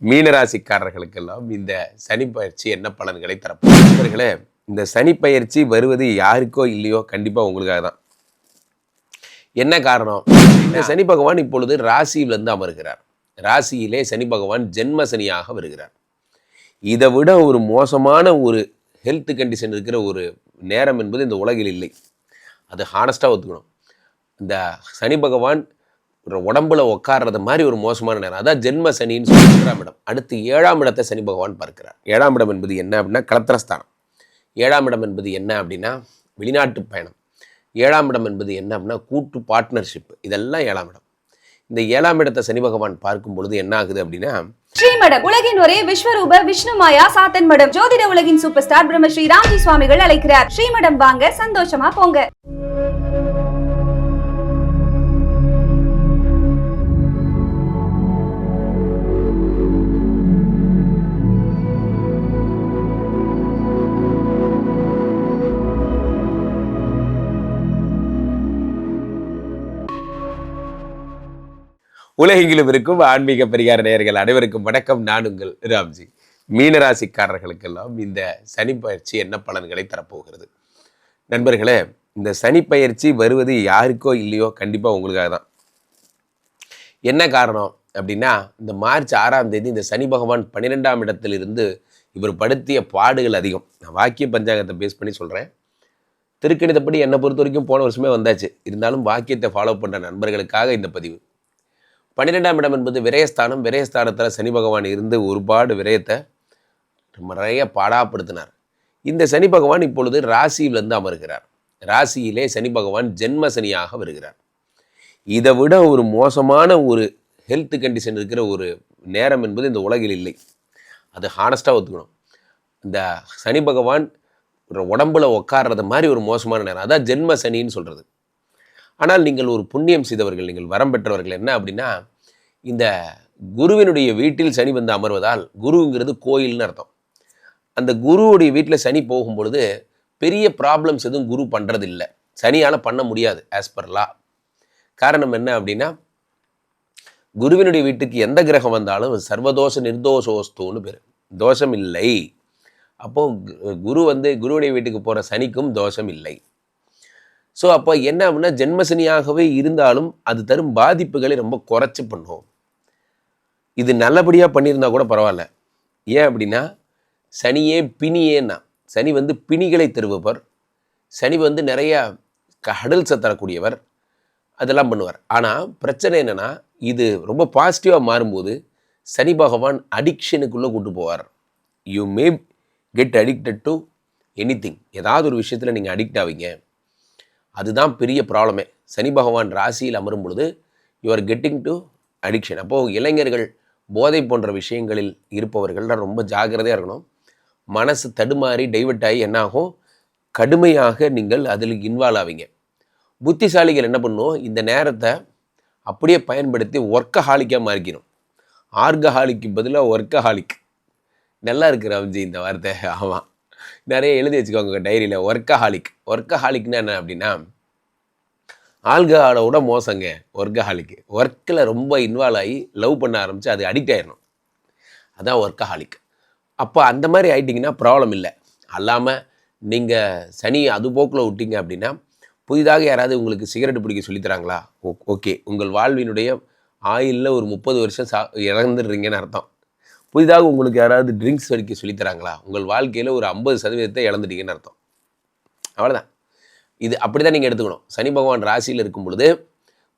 மீனராசிக்காரர்களுக்கெல்லாம் இந்த சனி பயிற்சி என்ன பலன்களை தரப்போகிறே? இந்த சனி பயிற்சி வருவது யாருக்கோ இல்லையோ கண்டிப்பாக உங்களுக்காக தான். என்ன காரணம்? இந்த சனி பகவான் இப்பொழுது ராசியிலிருந்து அமர்கிறார். ராசியிலே சனி பகவான் ஜென்ம சனியாக வருகிறார். இதை விட ஒரு மோசமான ஒரு ஹெல்த் கண்டிஷன் இருக்கிற ஒரு நேரம் என்பது இந்த உலகில் இல்லை. அது ஹானஸ்டாக ஒத்துக்கணும். இந்த சனி பகவான் உடம்புல உட்கார்றது மாதிரி ஒரு மோசமான நேரம். அதான் ஜென்ம சனின்னு சொல்லி 7ஆம் இடம். அடுத்து 7ஆம் இடத்தை சனி பகவான் பார்க்கிறார். 7ஆம் இடம் என்பது என்ன அப்படின்னா கலத்திரஸ்தானம். 7ஆம் இடம் என்பது என்ன அப்படின்னா வெளிநாட்டு பயணம். 7ஆம் இடம் என்பது என்ன அப்படின்னா கூட்டு பார்ட்னர்ஷிப். இதெல்லாம் 7ஆம் இடம். இந்த 7ஆம் இடத்தை சனி பகவான் பார்க்கும் பொழுது என்ன ஆகுது அப்படின்னா ஸ்ரீமடம் உலகின் ஒரே விஸ்வரூப விஷ்ணு மாயா சாத்தன் மடம் ஜோதிட உலகின் சூப்பர் ஸ்டார் பிரம்மஸ்ரீ ராம்ஜி சுவாமிகள் அழைக்கிறார். ஸ்ரீமடம் வாங்க, சந்தோஷமா போங்க. உலகெங்கிலும் இருக்கும் ஆன்மீக பரிகார நேயர்கள் அனைவருக்கும் வணக்கம். நான் உங்கள் ராம்ஜி. மீனராசிக்காரர்களுக்கெல்லாம் இந்த சனி பயிற்சி என்ன பலன்களை தரப்போகிறது? நண்பர்களே, இந்த சனி பயிற்சி வருவது யாருக்கோ இல்லையோ கண்டிப்பாக உங்களுக்காக தான். என்ன காரணம் அப்படின்னா இந்த மார்ச் 6ஆம் தேதி இந்த சனி பகவான் 12ஆம் இடத்திலிருந்து இவர் படுத்திய பாடுகள் அதிகம். நான் வாக்கிய பஞ்சாங்கத்தை பேஸ் பண்ணி சொல்கிறேன். திருக்கணிதப்படி என்னை பொறுத்த வரைக்கும் போன வருஷமே வந்தாச்சு. இருந்தாலும் வாக்கியத்தை ஃபாலோ பண்ணுற நண்பர்களுக்காக இந்த பதிவு. 12ஆம் இடம் என்பது விரயஸ்தானம். விரயஸ்தானத்தில் சனி பகவான் இருந்து ஒருபாடு விரயத்தை நிறைய பாடாப்படுத்தினார். இந்த சனி பகவான் இப்பொழுது ராசியிலிருந்து அமர்கிறார். ராசியிலே சனி பகவான் ஜென்ம சனியாக வருகிறார். இதை விட ஒரு மோசமான ஒரு ஹெல்த் கண்டிஷன் இருக்கிற ஒரு நேரம் என்பது இந்த உலகில் இல்லை. அது ஹானஸ்டாக ஒத்துக்கணும். இந்த சனி பகவான் உடம்புல உட்கார்றது மாதிரி ஒரு மோசமான நேரம். அதான் ஜென்ம சனின்னு சொல்கிறது. ஆனால் நீங்கள் ஒரு புண்ணியம் செய்தவர்கள், நீங்கள் வரம் பெற்றவர்கள். என்ன அப்படின்னா இந்த குருவினுடைய வீட்டில் சனி வந்து அமர்வதால், குருங்கிறது கோயில்னு அர்த்தம். அந்த குருவுடைய வீட்டில் சனி போகும் பொழுது பெரிய ப்ராப்ளம்ஸ் எதுவும் குரு பண்ணுறது இல்லை. சனியால் பண்ண முடியாது ஆஸ் பர் லா. காரணம் என்ன அப்படின்னா குருவினுடைய வீட்டுக்கு எந்த கிரகம் வந்தாலும் சர்வதோஷ நிர்தோஷோஸ்தோன்னு பேர். தோஷம் இல்லை. அப்போது குரு வந்து குருவுடைய வீட்டுக்கு போகிற சனிக்கும் தோஷம் இல்லை. ஸோ அப்போ என்ன அப்படின்னா ஜென்மசனியாகவே இருந்தாலும் அது தரும் பாதிப்புகளை ரொம்ப குறைச்சி பண்ணும். இது நல்லபடியாக பண்ணியிருந்தா கூட பரவாயில்ல. ஏன் அப்படின்னா சனியே பிணியேன்னா, சனி வந்து பிணிகளை தருபவர். சனி வந்து நிறைய ஹடல்ஸை தரக்கூடியவர். அதெல்லாம் பண்ணுவார். ஆனால் பிரச்சனை என்னென்னா இது ரொம்ப பாசிட்டிவாக மாறும்போது சனி பகவான் அடிக்ஷனுக்குள்ளே கூட்டு போவார். You may get addicted to anything. ஏதாவது ஒரு விஷயத்தில் நீங்கள் அடிக்ட் ஆவீங்க. அதுதான் பெரிய ப்ராப்ளமே. சனி பகவான் ராசியில் அமரும் பொழுது you are getting to addiction. அப்போது இளைஞர்கள் போதை போன்ற விஷயங்களில் இருப்பவர்கள்லாம் ரொம்ப ஜாக்கிரதையாக இருக்கணும். மனசு தடுமாறி டைவர்ட் ஆகி என்னாகும், கடுமையாக நீங்கள் அதில் இன்வால்வ் ஆவீங்க. புத்திசாலிகள் என்ன பண்ணும், இந்த நேரத்தை அப்படியே பயன்படுத்தி ஒர்க்கஹாலிக்காக மாறிக்கணும். ஆர்கஹாலிக்கு பதிலாக ஒர்க்கஹாலிக். நல்லா இருக்கு ராம்ஜி இந்த வார்த்தை. ஆமாம், நிறைய எழுதி வச்சுக்கோங்க டைரியில். ஒர்க்கஹாலிக். ஒர்க்கஹாலிக்னா என்ன அப்படின்னா ஆல்கஹாலை விட மோசங்க ஒர்க்கஹாலிக்கு. ஒர்க்கில் ரொம்ப இன்வால்வ் ஆகி லவ் பண்ண ஆரம்பித்து அது அடிக்ட் ஆகிடணும். அதுதான் ஒர்க்கஹாலிக். அப்போ அந்த மாதிரி ஆகிட்டிங்கன்னா ப்ராப்ளம் இல்லை. அல்லாமல் நீங்கள் சனி அது போக்கில் விட்டீங்க அப்படின்னா புதிதாக யாராவது உங்களுக்கு சிகரெட் பிடிக்க சொல்லித்தராங்களா? ஓகே, உங்கள் வாழ்வினுடைய ஆயிலில் ஒரு 30 வருஷம் இறந்துடுறீங்கன்னு அர்த்தம். புதிதாக உங்களுக்கு யாராவது ட்ரிங்க்ஸ் வடிக்க சொல்லித்தராங்களா? உங்கள் வாழ்க்கையில் ஒரு 50% இழந்துட்டீங்கன்னு அர்த்தம். அவ்வளோதான். இது அப்படி தான் நீங்கள் எடுத்துக்கணும். சனி பகவான் ராசியில் இருக்கும் பொழுது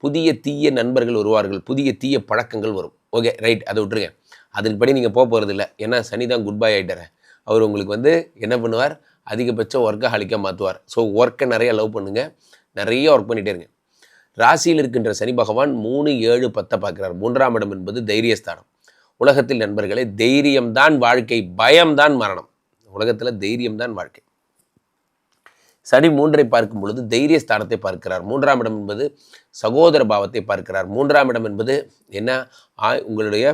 புதிய தீய நண்பர்கள் வருவார்கள், புதிய தீய பழக்கங்கள் வரும். ஓகே ரைட், அதை விட்டுருங்க. அதன்படி நீங்கள் போக போகிறது இல்லை. ஏன்னா சனி தான் குட் பை ஆகிட்டார். அவர் உங்களுக்கு வந்து என்ன பண்ணுவார், அதிகபட்சம் ஒர்க்கஹாலிக்காக மாற்றுவார். ஸோ ஒர்க்கை நிறைய லவ் பண்ணுங்கள், நிறைய ஒர்க் பண்ணிகிட்டே இருங்க. ராசியில் இருக்கின்ற சனி பகவான் 3, 7, 10 பார்க்குறார். 3ஆம் இடம் என்பது தைரியஸ்தானம். உலகத்தில் நண்பர்களே தைரியம்தான் வாழ்க்கை, பயம்தான் மரணம். உலகத்தில் தைரியம்தான் வாழ்க்கை. சனி 3ஐ பார்க்கும் பொழுது தைரிய ஸ்தானத்தை பார்க்கிறார். 3ஆம் இடம் என்பது சகோதர பாவத்தை பார்க்கிறார். 3ஆம் இடம் என்பது என்ன, உங்களுடைய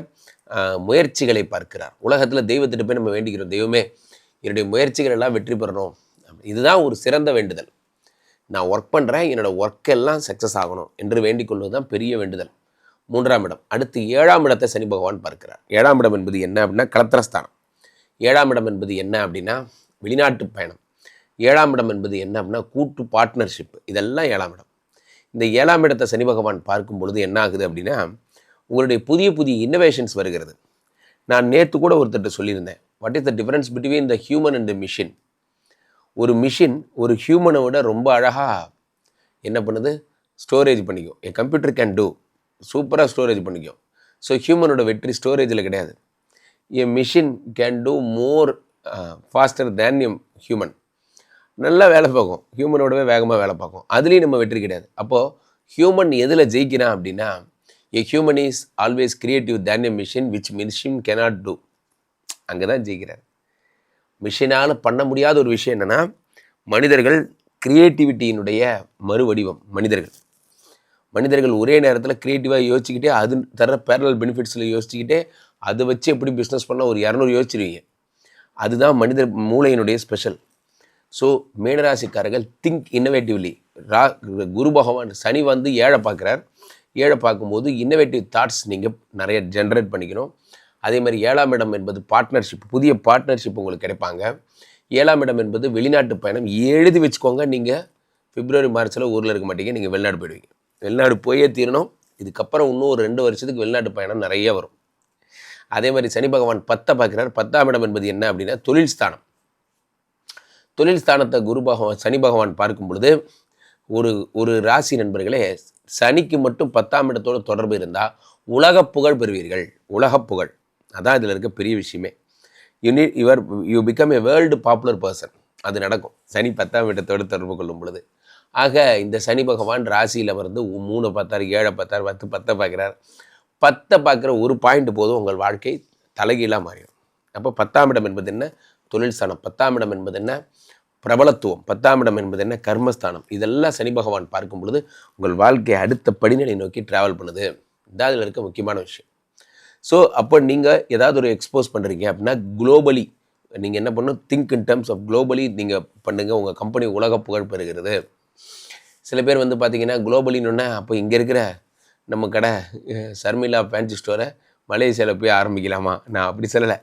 முயற்சிகளை பார்க்கிறார். உலகத்தில் தெய்வத்திட்ட போய் நம்ம வேண்டிக்கிறோம், தெய்வமே என்னுடைய முயற்சிகள் எல்லாம் வெற்றி பெறணும். இதுதான் ஒரு சிறந்த வேண்டுதல். நான் ஒர்க் பண்ணுறேன், என்னோடய ஒர்க்கெல்லாம் சக்ஸஸ் ஆகணும் என்று வேண்டிக் கொள்வது தான் பெரிய வேண்டுதல். 3ஆம் இடம். அடுத்து 7ஆம் இடத்தை சனி பகவான் பார்க்கிறார். 7ஆம் இடம் என்பது என்ன அப்படின்னா கலத்திரஸ்தானம். 7ஆம் இடம் என்பது என்ன அப்படின்னா வெளிநாட்டு பயணம். 7ஆம் இடம் என்பது என்ன அப்படின்னா கூட்டு பார்ட்னர்ஷிப். இதெல்லாம் 7ஆம் இடம். இந்த 7ஆம் இடத்தை சனி பகவான் பார்க்கும் பொழுது என்ன ஆகுது அப்படின்னா உங்களுடைய புதிய புதிய இன்னோவேஷன்ஸ் வருகிறது. நான் நேற்று கூட ஒருத்தர்கிட்ட சொல்லியிருந்தேன், what is the difference between the human and the machine. ஒரு மிஷின் ஒரு ஹியூமனை விட ரொம்ப அழகாக என்ன பண்ணுது, ஸ்டோரேஜ் பண்ணிக்கும். என் கம்ப்யூட்டர் கேன் டூ, சூப்பராக ஸ்டோரேஜ் பண்ணிக்கும். ஸோ ஹியூமனோட வெற்றி ஸ்டோரேஜில் கிடையாது. என் machine can do more faster than any human. நல்லா வேலை பார்க்கும், ஹியூமனோடவே வேகமாக வேலை பார்க்கும். அதுலேயும் நம்ம வெற்றி கிடையாது. அப்போது ஹியூமன் எதில் ஜெயிக்கிறான் அப்படின்னா a human is always creative than a machine which machine cannot do. அங்கே தான் ஜெயிக்கிறார். மிஷினால் பண்ண முடியாத ஒரு விஷயம் என்னென்னா மனிதர்கள் கிரியேட்டிவிட்டியினுடைய மறுவடிவம். மனிதர்கள் ஒரே நேரத்தில் க்ரியேட்டிவாக யோசிச்சுக்கிட்டே அது தர பேரலல் பெனிஃபிட்ஸில் யோசிச்சுக்கிட்டே அதை வச்சு எப்படி பிஸ்னஸ் பண்ணால் ஒரு 200 யோசிச்சிருவீங்க. அதுதான் மனித மூளையினுடைய ஸ்பெஷல். ஸோ மீனராசிக்காரர்கள் திங்க் இன்னோவேட்டிவ்லி. குரு பகவான் சனி வந்து 7 பார்க்குறார். 7 பார்க்கும்போது இன்னோவேட்டிவ் தாட்ஸ் நீங்கள் நிறைய ஜென்ரேட் பண்ணிக்கணும். அதே மாதிரி 7ஆம் இடம் என்பது பார்ட்னர்ஷிப், புதிய பார்ட்னர்ஷிப் உங்களுக்கு கிடைப்பாங்க. 7ஆம் இடம் என்பது வெளிநாட்டு பயணம். எழுதி வச்சுக்கோங்க, நீங்கள் பிப்ரவரி மார்ச்சில் ஊரில் இருக்க மாட்டீங்க, நீங்கள் வெளிநாடு போயிடுவீங்க. வெளிநாடு போயே தீரணும். இதுக்கப்புறம் இன்னும் ஒரு 2 வருஷத்துக்கு வெளிநாட்டு பயணம் நிறைய வரும். அதே மாதிரி சனி பகவான் 10 பார்க்குறார். 10ஆம் இடம் என்பது என்ன அப்படின்னா தொழில் ஸ்தானம். தொழில் ஸ்தானத்தை சனி பகவான் பார்க்கும் பொழுது ஒரு ராசி நண்பர்களே, சனிக்கு மட்டும் 10ஆம் இடத்தோடு தொடர்பு இருந்தால் உலக புகழ் பெறுவீர்கள். உலக புகழ் அதான் இதில் இருக்க பெரிய விஷயமே. You become a world popular person. அது நடக்கும் சனி 10ஆம் இடத்தோடு தொடர்பு கொள்ளும் பொழுது. ஆக இந்த சனி பகவான் ராசியில் வந்து 3 பார்த்தார், 7 பார்த்தார், 10 பார்க்குறார். 10 பார்க்குற ஒரு பாயிண்ட் போதும் உங்கள் வாழ்க்கை தலைகீழாக மாறிடும். அப்போ 10ஆம் இடம் என்பது என்ன, தொழில் ஸ்தானம். 10ஆம் இடம் என்பது என்ன, பிரபலத்துவம். 10ஆம் இடம் என்பது என்ன, கர்மஸ்தானம். இதெல்லாம் சனி பகவான் பார்க்கும் பொழுது உங்கள் வாழ்க்கை அடுத்த படிநிலை நோக்கி ட்ராவல் பண்ணுது. இதான் அதில் இருக்க முக்கியமான விஷயம். ஸோ அப்போ நீங்கள் ஏதாவது ஒரு எக்ஸ்போஸ் பண்ணுறீங்க அப்படின்னா குளோபலி நீங்கள் என்ன பண்ணணும், think in terms of globally நீங்கள் பண்ணுங்கள். உங்கள் கம்பெனி உலக புகழ் பெறுகிறது. சில பேர் வந்து பார்த்தீங்கன்னா குளோபலின்னு அப்போ இங்கே இருக்கிற நம்ம கடை சர்மிளா ஃபேன்சி ஸ்டோரை மலேசியாவில் போய் ஆரம்பிக்கலாமா? நான் அப்படி சொல்லலை.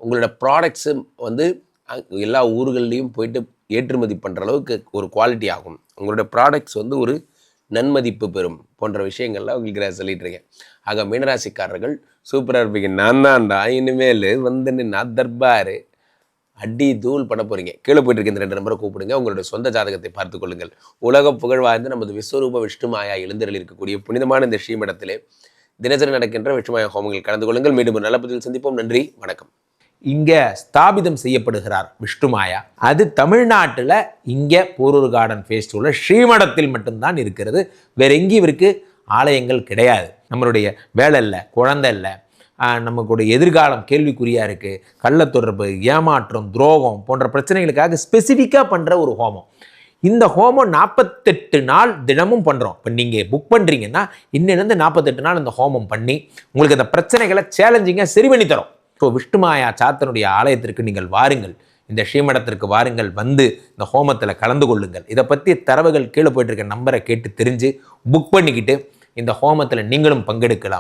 உங்களோட ப்ராடக்ட்ஸு வந்து எல்லா ஊர்கள்லேயும் போயிட்டு ஏற்றுமதி பண்ணுற அளவுக்கு ஒரு குவாலிட்டி ஆகும். உங்களோட ப்ராடக்ட்ஸ் வந்து ஒரு நன்மதிப்பு பெறும் போன்ற விஷயங்கள்லாம் உங்களுக்கு நான் சொல்லிட்டுருக்கேன். ஆக மீனராசிக்காரர்கள் சூப்பராக இருப்பீங்க. நான் தான்டா இனிமேல் வந்து நான் தர்பார் அடி தூள் பண்ண போகிறீங்க. கீழே போயிட்டு இருக்க இந்த 2 நம்பரை கூப்பிடுங்க. உங்களுடைய சொந்த ஜாதகத்தை பார்த்து கொள்ளுங்கள். உலக புகழ் வாய்ந்த நமது விஸ்வரூப விஷ்ணுமாயா எழுந்தருளில் இருக்கக்கூடிய புனிதமான இந்த ஸ்ரீமடத்திலே தினசரி நடக்கின்ற விஷ்ணுமாயா ஹோமங்கள் கலந்து கொள்ளுங்கள். மீண்டும் நல்ல பதில் சந்திப்போம். நன்றி, வணக்கம். இங்கே ஸ்தாபிதம் செய்யப்படுகிறார் விஷ்ணுமாயா. அது தமிழ்நாட்டில் இங்கே போரூர் கார்டன் ஃபேஸ் 2ல ஸ்ரீமடத்தில் மட்டும்தான் இருக்கிறது. வேற எங்கேயும் இவருக்கு ஆலயங்கள் கிடையாது. நம்மளுடைய வேலை இல்லை, குழந்தை இல்லை, நமக்குடைய எதிர்காலம் கேள்விக்குறியாக இருக்குது, கள்ள தொடர்பு, ஏமாற்றம், துரோகம் போன்ற பிரச்சனைகளுக்காக ஸ்பெசிஃபிக்காக பண்ணுற ஒரு ஹோமம். இந்த ஹோமம் 48 நாள் தினமும் பண்ணுறோம். இப்போ நீங்கள் புக் பண்ணுறீங்கன்னா இன்னிலிருந்து 48 நாள் இந்த ஹோமம் பண்ணி உங்களுக்கு அந்த பிரச்சனைகளை சேலஞ்சிங்காக சரி பண்ணி தரோம். ஸோ விஷ்ணுமாயா சாத்தனுடைய ஆலயத்திற்கு நீங்கள் வாருங்கள், இந்த ஸ்ரீமடத்திற்கு வாருங்கள், வந்து இந்த ஹோமத்தில் கலந்து கொள்ளுங்கள். இதை பற்றி தரவுகள் கீழே போயிட்டு இருக்க நம்பரை கேட்டு தெரிஞ்சு புக் பண்ணிக்கிட்டு இந்த ஹோமத்தில் நீங்களும் பங்கெடுக்கலாம்.